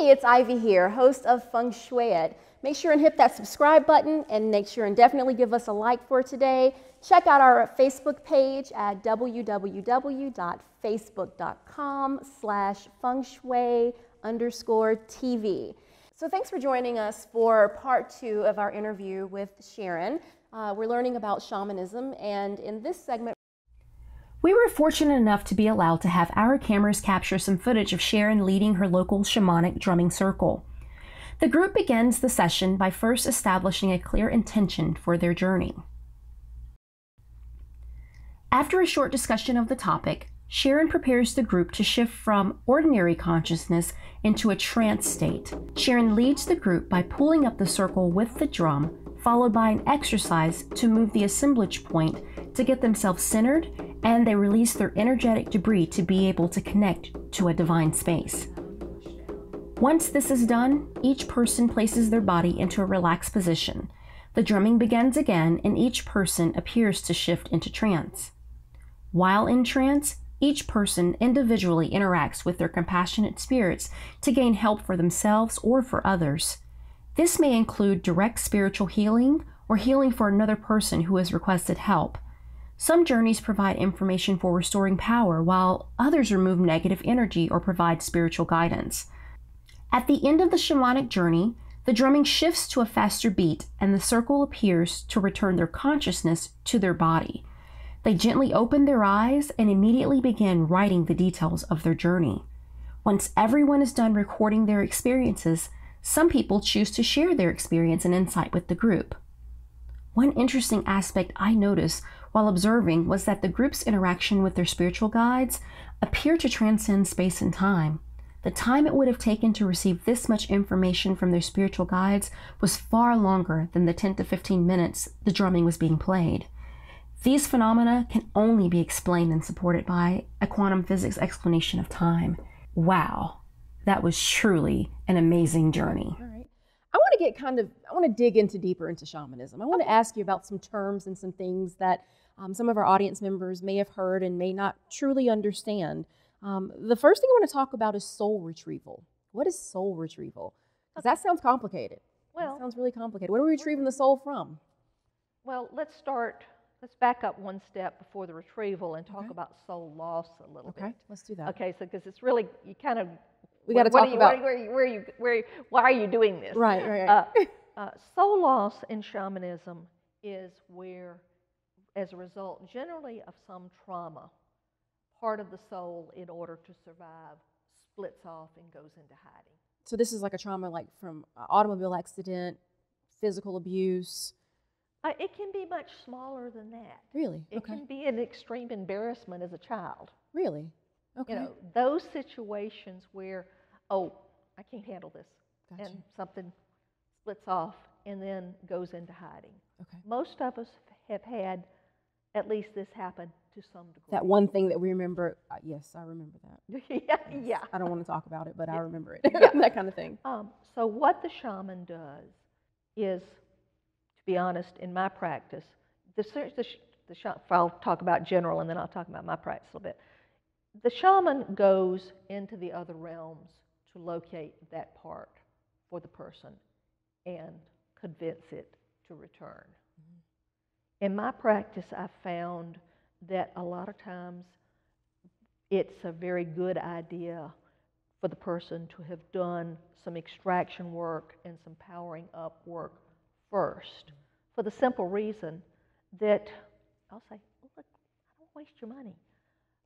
Hey, it's Ivy here, host of Feng Shui-It. Make sure and hit that subscribe button and make sure and definitely give us a like for today. Check out our Facebook page at www.facebook.com/fengshui_TV. So thanks for joining us for part 2 of our interview with Sharon. We're learning about shamanism, and in this segment, we were fortunate enough to be allowed to have our cameras capture some footage of Sharon leading her local shamanic drumming circle. The group begins the session by first establishing a clear intention for their journey. After a short discussion of the topic, Sharon prepares the group to shift from ordinary consciousness into a trance state. Sharon leads the group by pulling up the circle with the drum, followed by an exercise to move the assemblage point to get themselves centered, and they release their energetic debris to be able to connect to a divine space. Once this is done, each person places their body into a relaxed position. The drumming begins again, and each person appears to shift into trance. While in trance, each person individually interacts with their compassionate spirits to gain help for themselves or for others. This may include direct spiritual healing or healing for another person who has requested help. Some journeys provide information for restoring power, while others remove negative energy or provide spiritual guidance. At the end of the shamanic journey, the drumming shifts to a faster beat and the circle appears to return their consciousness to their body. They gently open their eyes and immediately begin writing the details of their journey. Once everyone is done recording their experiences, some people choose to share their experience and insight with the group. One interesting aspect I noticed while observing was that the group's interaction with their spiritual guides appeared to transcend space and time. The time it would have taken to receive this much information from their spiritual guides was far longer than the 10 to 15 minutes the drumming was being played. These phenomena can only be explained and supported by a quantum physics explanation of time. Wow, that was truly an amazing journey. All right. I want to dig deeper into shamanism. I want to ask you about some terms and some things that some of our audience members may have heard and may not truly understand. The first thing I want to talk about is soul retrieval. What is soul retrieval? Because that sounds complicated. Well, that sounds really complicated. What are we retrieving the soul from? Well, let's back up one step before the retrieval and talk about soul loss a little bit. Okay, let's do that. Okay, so because it's really, you kind of, we got to talk about why are you doing this? Right. Soul loss in shamanism is where, as a result, generally of some trauma, part of the soul, in order to survive, splits off and goes into hiding. So this is like a trauma, like from automobile accident, physical abuse. It can be much smaller than that. Really? It can be an extreme embarrassment as a child. Really? Okay. You know, those situations where, oh, I can't handle this, Gotcha. and something splits off and then goes into hiding. Okay. Most of us have had at least this happen to some degree. That one thing that we remember, yes, I remember that. Yeah. I don't want to talk about it, but I remember it. Yeah. That kind of thing. So what the shaman does is, to be honest, in my practice, I'll talk about general and then I'll talk about my practice a little bit. The shaman goes into the other realms to locate that part for the person and convince it to return. Mm-hmm. In my practice, I've found that a lot of times it's a very good idea for the person to have done some extraction work and some powering up work first, for the simple reason that I'll say, look, I don't waste your money.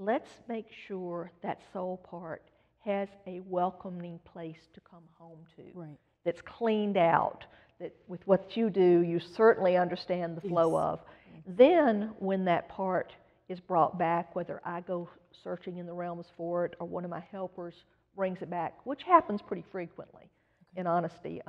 Let's make sure that soul part has a welcoming place to come home to, right, that's cleaned out, that with what you do, you certainly understand the flow of. Then when that part is brought back, whether I go searching in the realms for it or one of my helpers brings it back, which happens pretty frequently, in honesty,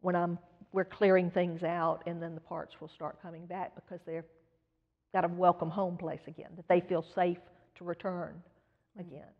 when we're clearing things out, and then the parts will start coming back because they've got a welcome home place again, that they feel safe to return again.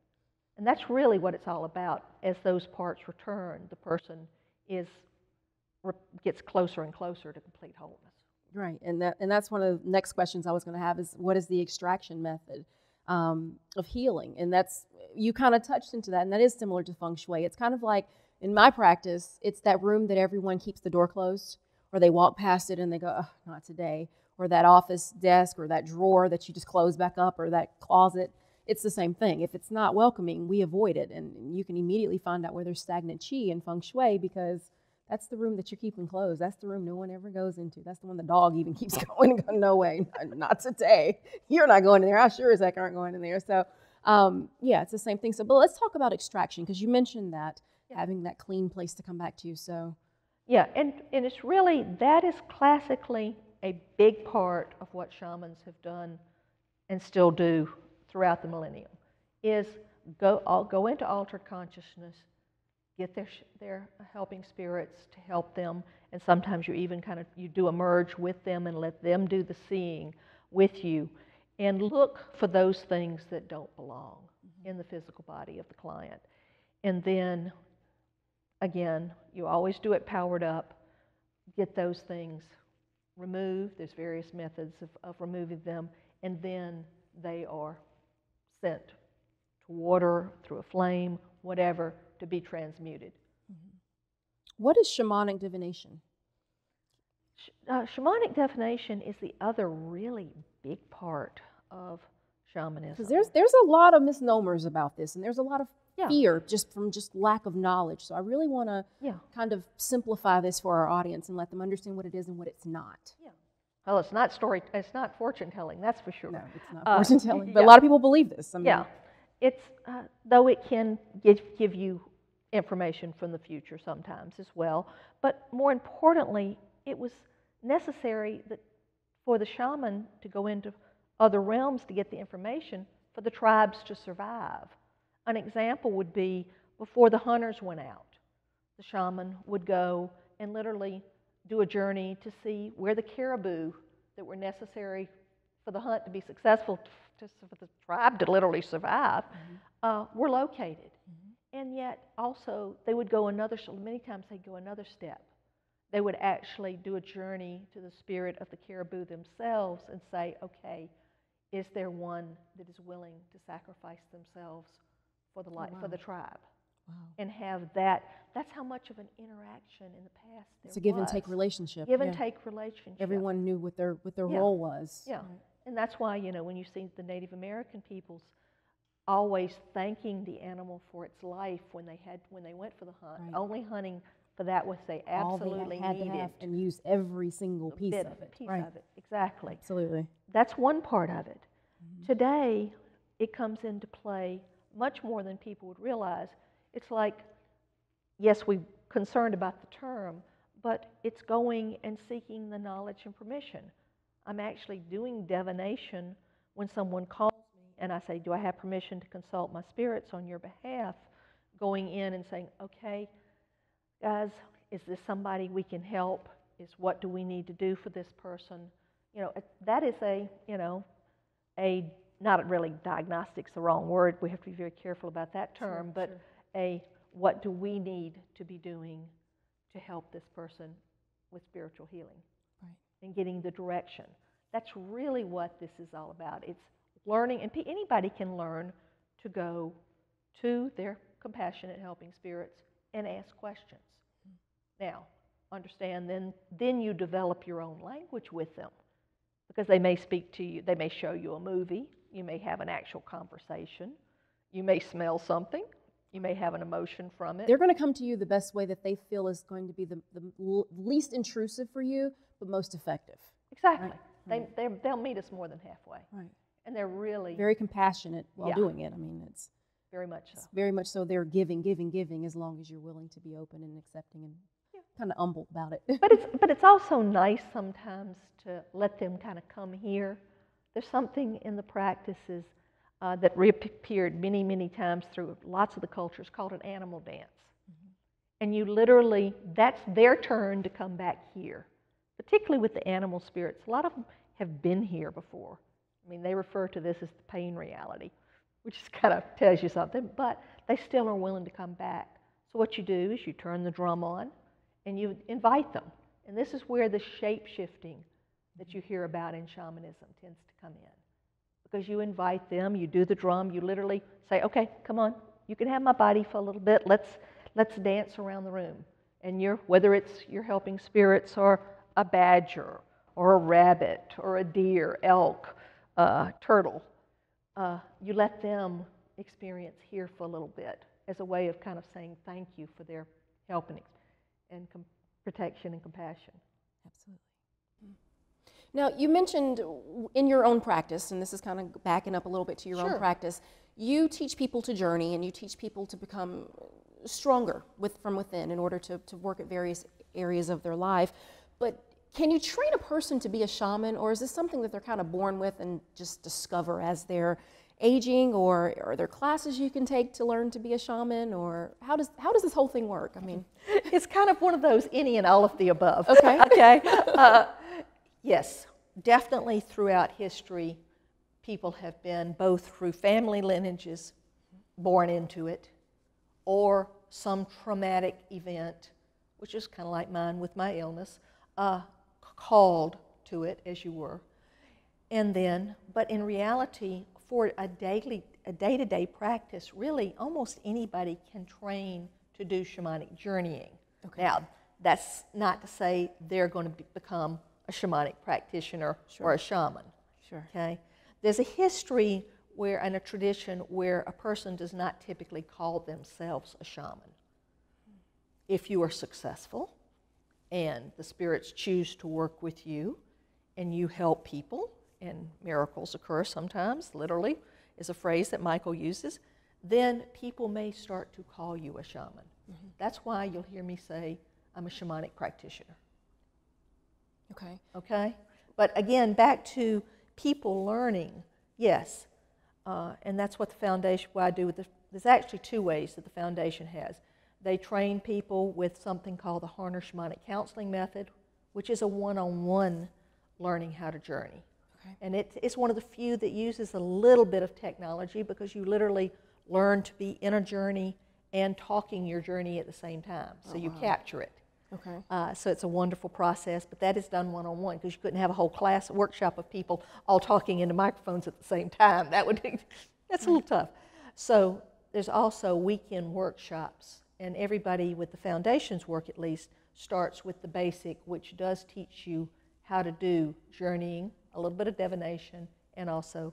And that's really what it's all about. As those parts return, the person gets closer and closer to complete wholeness. Right, and that's one of the next questions I was going to have is, what is the extraction method of healing? And that's you kind of touched into that, and that is similar to Feng Shui. It's kind of like, in my practice, it's that room that everyone keeps the door closed, or they walk past it and they go, oh, not today, or that office desk, or that drawer that you just close back up, or that closet. It's the same thing. If it's not welcoming, we avoid it, and you can immediately find out where there's stagnant qi in Feng Shui, because that's the room that you're keeping closed. That's the room no one ever goes into. That's the one the dog even keeps going and going, no way, not today. You're not going in there. I sure as heck aren't going in there. So, yeah, it's the same thing. So, but let's talk about extraction, because you mentioned that, having that clean place to come back to. So, yeah, and it's really, that is classically a big part of what shamans have done and still do throughout the millennium, is go into altered consciousness, get their helping spirits to help them, and sometimes you even you do a merge with them and let them do the seeing with you, and look for those things that don't belong in the physical body of the client. And then, again, you always do it powered up, get those things removed. There's various methods of removing them, and then they are sent to water, through a flame, whatever, to be transmuted. What is shamanic divination? Shamanic divination is the other really big part of shamanism. Because there's a lot of misnomers about this, and there's a lot of fear just from lack of knowledge. So I really want to kind of simplify this for our audience and let them understand what it is and what it's not. Yeah. Well, it's not fortune telling, that's for sure. No, it's not fortune telling. But a lot of people believe this. I mean, it's though it can give you information from the future sometimes as well. But more importantly, it was necessary for the shaman to go into other realms to get the information for the tribes to survive. An example would be before the hunters went out, the shaman would go and literally do a journey to see where the caribou that were necessary for the hunt to be successful, for the tribe to literally survive, were located. And yet also they would go many times they'd go another step. They would actually do a journey to the spirit of the caribou themselves and say, okay, is there one that is willing to sacrifice themselves for the tribe? Wow. And have that. That's how much of an interaction in the past there was. It's a give and take relationship. Give and take relationship. Everyone knew what their role was. Yeah, and that's why, when you see the Native American peoples always thanking the animal for its life when they went for the hunt, only hunting for that which they absolutely needed, to have and use every single piece of it. Of it, exactly. Absolutely. That's one part of it. Today, it comes into play much more than people would realize. It's like, yes, we're concerned about the term, but it's going and seeking the knowledge and permission. I'm actually doing divination when someone calls me and I say, do I have permission to consult my spirits on your behalf? Going in and saying, okay, guys, is this somebody we can help? What do we need to do for this person? That is not really, diagnostic's the wrong word. We have to be very careful about that term, but what do we need to be doing to help this person with spiritual healing and getting the direction. That's really what this is all about. It's learning, and anybody can learn to go to their compassionate helping spirits and ask questions. Now, understand, then you develop your own language with them, because they may speak to you, they may show you a movie, you may have an actual conversation, you may smell something, you may have an emotion from it. They're going to come to you the best way that they feel is going to be the least intrusive for you, but most effective. Exactly. Right? They'll meet us more than halfway. Right. And they're really very compassionate while doing it. I mean, it's very much so. It's very much so. They're giving, as long as you're willing to be open and accepting and kind of humble about it. But it's also nice sometimes to let them kind of come here. There's something in the practices that reappeared many, many times through lots of the cultures called an animal dance. And you literally, that's their turn to come back here, particularly with the animal spirits. A lot of them have been here before. I mean, they refer to this as the pain reality, which kind of tells you something, but they still are willing to come back. So what you do is you turn the drum on and you invite them. And this is where the shape-shifting that you hear about in shamanism tends to come in. because you invite them, you do the drum, you literally say, okay, come on, you can have my body for a little bit, let's dance around the room. And whether it's you're helping spirits or a badger or a rabbit or a deer, elk, turtle, you let them experience here for a little bit as a way of kind of saying thank you for their help and protection and compassion. Absolutely. Now, you mentioned in your own practice, and this is kind of backing up a little bit to your own practice, you teach people to journey and you teach people to become stronger from within in order to work at various areas of their life. But can you train a person to be a shaman, or is this something that they're kind of born with and just discover as they're aging, or are there classes you can take to learn to be a shaman, or how does this whole thing work? I mean, it's kind of one of those any and all of the above. Okay. Okay. Yes, definitely throughout history, people have been both through family lineages, born into it, or some traumatic event, which is kind of like mine with my illness, called to it as you were. And then, but in reality, for a day-to-day practice, really almost anybody can train to do shamanic journeying. Okay. Now, that's not to say they're going to become a shamanic practitioner or a shaman. Sure. Okay? There's a history and a tradition where a person does not typically call themselves a shaman. If you are successful and the spirits choose to work with you and you help people, and miracles occur sometimes, literally, is a phrase that Michael uses, then people may start to call you a shaman. Mm-hmm. That's why you'll hear me say, I'm a shamanic practitioner. Okay. Okay? But again, back to people learning, yes. And that's what the foundation, what I do with there's actually two ways that the foundation has. They train people with something called the Harner Shamanic Counseling Method, which is a one-on-one learning how to journey. Okay. And it's one of the few that uses a little bit of technology, because you literally learn to be in a journey and talking your journey at the same time. So you capture it. Okay. So it's a wonderful process, but that is done one-on-one, because you couldn't have a whole class, workshop of people all talking into microphones at the same time. That's a little tough. So there's also weekend workshops, and everybody with the foundation's work at least starts with the basic, which does teach you how to do journeying, a little bit of divination, and also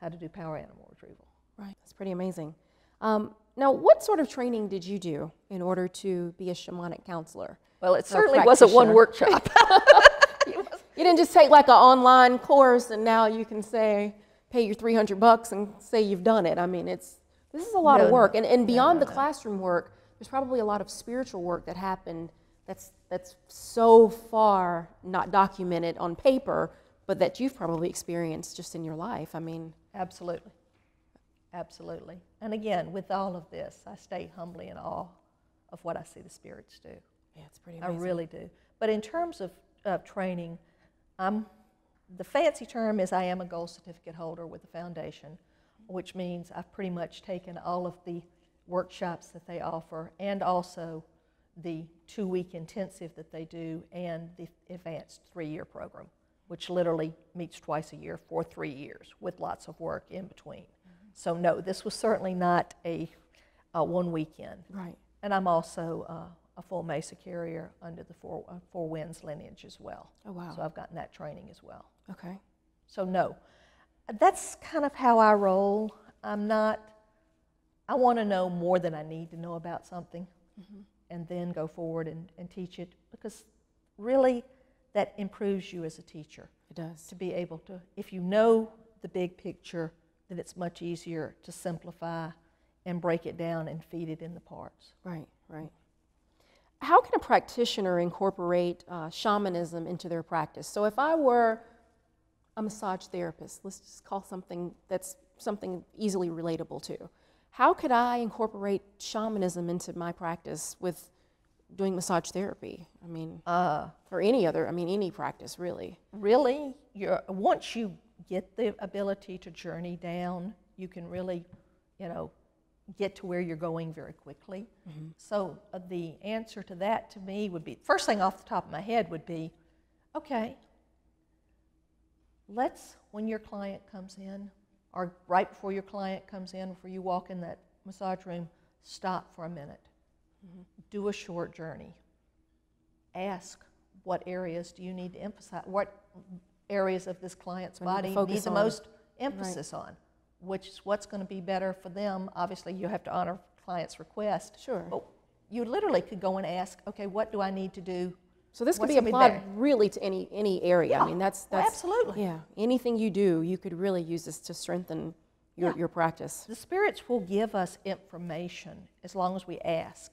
how to do power animal retrieval. Right, that's pretty amazing. Now, what sort of training did you do in order to be a shamanic counselor? Well, it certainly wasn't one workshop. You didn't just take like an online course and now you can say, pay your $300 and say you've done it. I mean, this is a lot of work. And beyond the classroom work, there's probably a lot of spiritual work that happened that's so far not documented on paper, but that you've probably experienced just in your life. I mean. Absolutely. Absolutely. And again, with all of this, I stay humbly in awe of what I see the spirits do. Yeah, it's pretty amazing. I really do. But in terms of training, the fancy term is I am a gold certificate holder with the foundation, which means I've pretty much taken all of the workshops that they offer, and also the 2-week intensive that they do, and the advanced 3-year program, which literally meets twice a year for 3 years with lots of work in between. Mm-hmm. So no, this was certainly not a one weekend. Right. And I'm also a full Mesa carrier under the Four Winds lineage as well. Oh, wow. So I've gotten that training as well. Okay. So no, that's kind of how I roll. I want to know more than I need to know about something, mm-hmm. and then go forward and teach it, because really that improves you as a teacher. It does. To be able to, if you know the big picture, then it's much easier to simplify and break it down and feed it in the parts. Right, right. How can a practitioner incorporate shamanism into their practice? So if I were a massage therapist, let's just call something that's something easily relatable to, how could I incorporate shamanism into my practice with doing massage therapy? I mean, or any practice, really. Really, once you get the ability to journey down, you can really, get to where you're going very quickly. Mm-hmm. So the answer to that to me would be, first thing off the top of my head would be, okay, when your client comes in, or right before your client comes in, before you walk in that massage room, stop for a minute. Do a short journey. Ask, what areas do you need to emphasize? What areas of this client's body need the most emphasis on? Which is what's going to be better for them. Obviously, you have to honor client's request. Sure. But you literally could go and ask, okay, what do I need to do? So this could be applied really to any area. Yeah. I mean, that's absolutely. Yeah, anything you do, you could really use this to strengthen your practice. The spirits will give us information as long as we ask.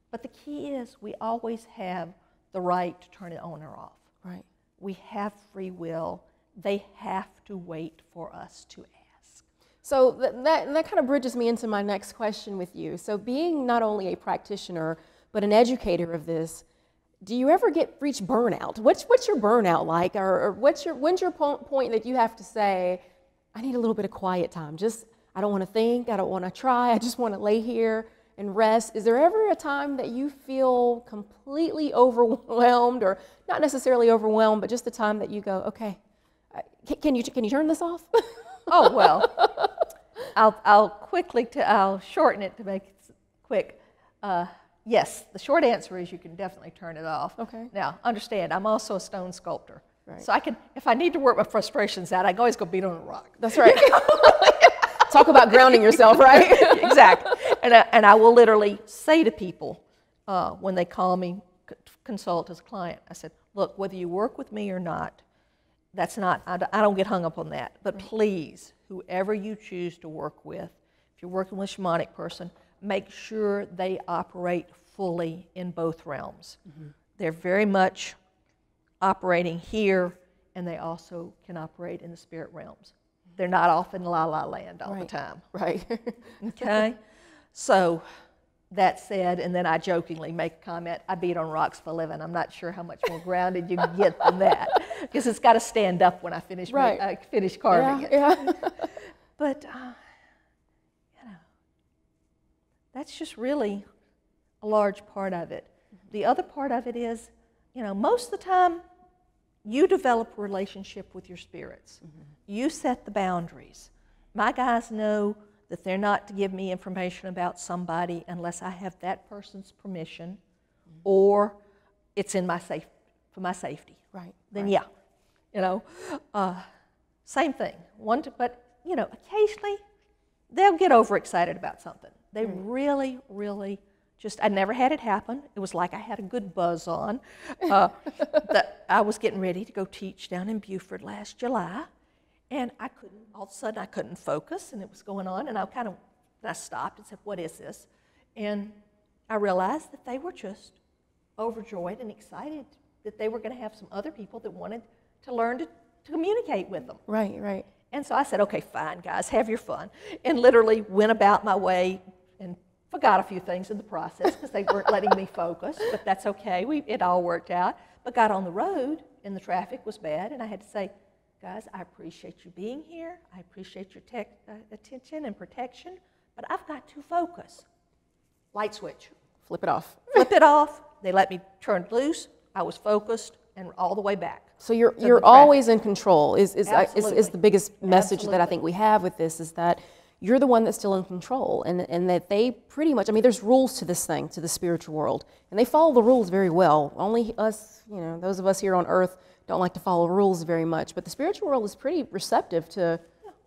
But the key is we always have the right to turn it on or off. Right. We have free will. They have to wait for us to ask. So that kind of bridges me into my next question with you. So being not only a practitioner, but an educator of this, do you ever reach burnout? What's your burnout like? Or when's your point that you have to say, I need a little bit of quiet time. I don't want to think, I don't want to try, I just want to lay here and rest. Is there ever a time that you feel completely overwhelmed, or not necessarily overwhelmed, but just the time that you go, okay, can you turn this off? Oh, well, I'll shorten it to make it quick. Yes, the short answer is you can definitely turn it off. Okay. Now, understand, I'm also a stone sculptor. Right. So if I need to work my frustrations out, I can always go beat on a rock. That's right. Talk about grounding yourself, right? Exactly. And I will literally say to people when they call me, consult as a client, I said, look, whether you work with me or not, I don't get hung up on that. But please, whoever you choose to work with, if you're working with a shamanic person, make sure they operate fully in both realms. They're very much operating here, and they also can operate in the spirit realms. They're not off in la-la land all the time. Right. Okay? So, that said, and then I jokingly make a comment, I beat on rocks for a living. I'm not sure how much more grounded you can get than that, because it's got to stand up when I finish carving it. Yeah. But, that's just really a large part of it. The other part of it is, most of the time, you develop a relationship with your spirits. You set the boundaries. My guys know that they're not to give me information about somebody unless I have that person's permission, or it's in for my safety. Right. Then same thing. But occasionally they'll get overexcited about something. They really, really I never had it happen. It was like I had a good buzz on. I was getting ready to go teach down in Beaufort last July, and all of a sudden I couldn't focus, and it was going on, and I stopped and said, what is this? And I realized that they were just overjoyed and excited that they were going to have some other people that wanted to learn to communicate with them. Right. And so I said, okay, fine, guys, have your fun. And literally went about my way and forgot a few things in the process because they weren't letting me focus, but that's okay. It all worked out. But got on the road, and the traffic was bad, and I had to say, guys, I appreciate you being here. I appreciate your attention and protection, but I've got to focus. Light switch. Flip it off. Flip it off. They let me turn loose. I was focused and all the way back. So you're always in control is the biggest message that I think we have with this, is that you're the one that's still in control, and that they pretty much, there's rules to this thing, to the spiritual world, and they follow the rules very well. Only us, those of us here on earth don't like to follow rules very much, but the spiritual world is pretty receptive they're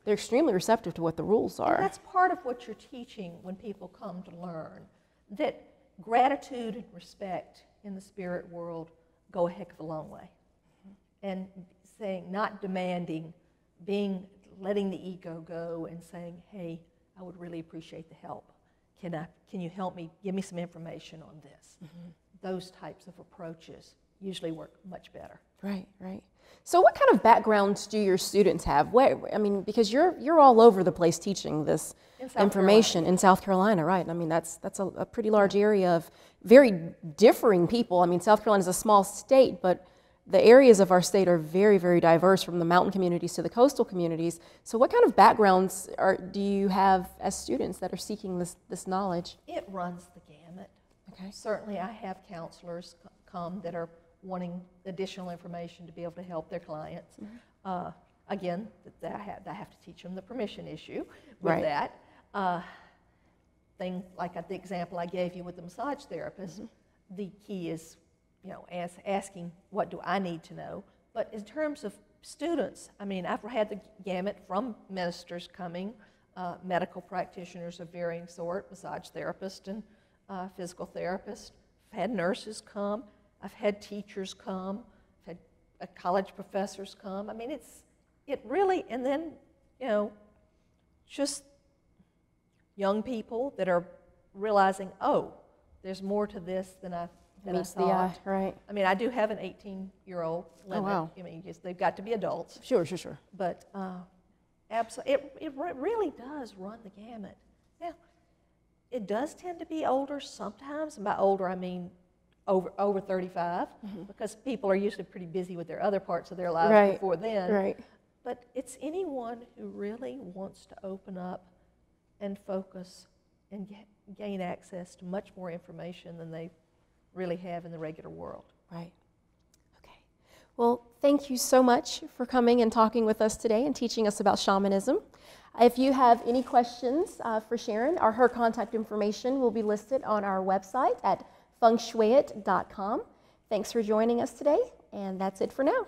extremely receptive to what the rules are. And that's part of what you're teaching when people come to learn, that gratitude and respect in the spirit world go a heck of a long way. And saying, not demanding, letting the ego go and saying, hey, I would really appreciate the help. Can you help me? Give me some information on this. Those types of approaches usually work much better. Right. So what kind of backgrounds do your students have? Because you're all over the place teaching this information in South Carolina, right? That's a pretty large area of very differing people. South Carolina is a small state, but the areas of our state are very, very diverse, from the mountain communities to the coastal communities. So what kind of backgrounds do you have as students that are seeking this knowledge? It runs the gamut. Okay. Certainly I have counselors come that are wanting additional information to be able to help their clients. again, that I have to teach them the permission issue with that. Thing like the example I gave you with the massage therapist, the key is, you know, asking what do I need to know. But in terms of students, I mean, I've had the gamut from ministers coming, medical practitioners of varying sort, massage therapists and physical therapists. I've had nurses come. I've had teachers come. I've had college professors come. I mean, it really, and then, you know, just young people that are realizing, oh, there's more to this than I thought. The eye, right. I mean, I do have an 18-year-old limit. Oh, wow. I mean, they've got to be adults. Sure. But it really does run the gamut. Now, it does tend to be older sometimes. And by older, I mean over 35, because people are usually pretty busy with their other parts of their lives before then. Right. But it's anyone who really wants to open up and focus and gain access to much more information than they really have in the regular world. Right. Okay. Well, thank you so much for coming and talking with us today and teaching us about shamanism. If you have any questions for Sharon, her contact information will be listed on our website at fengshuiit.com. Thanks for joining us today, and that's it for now.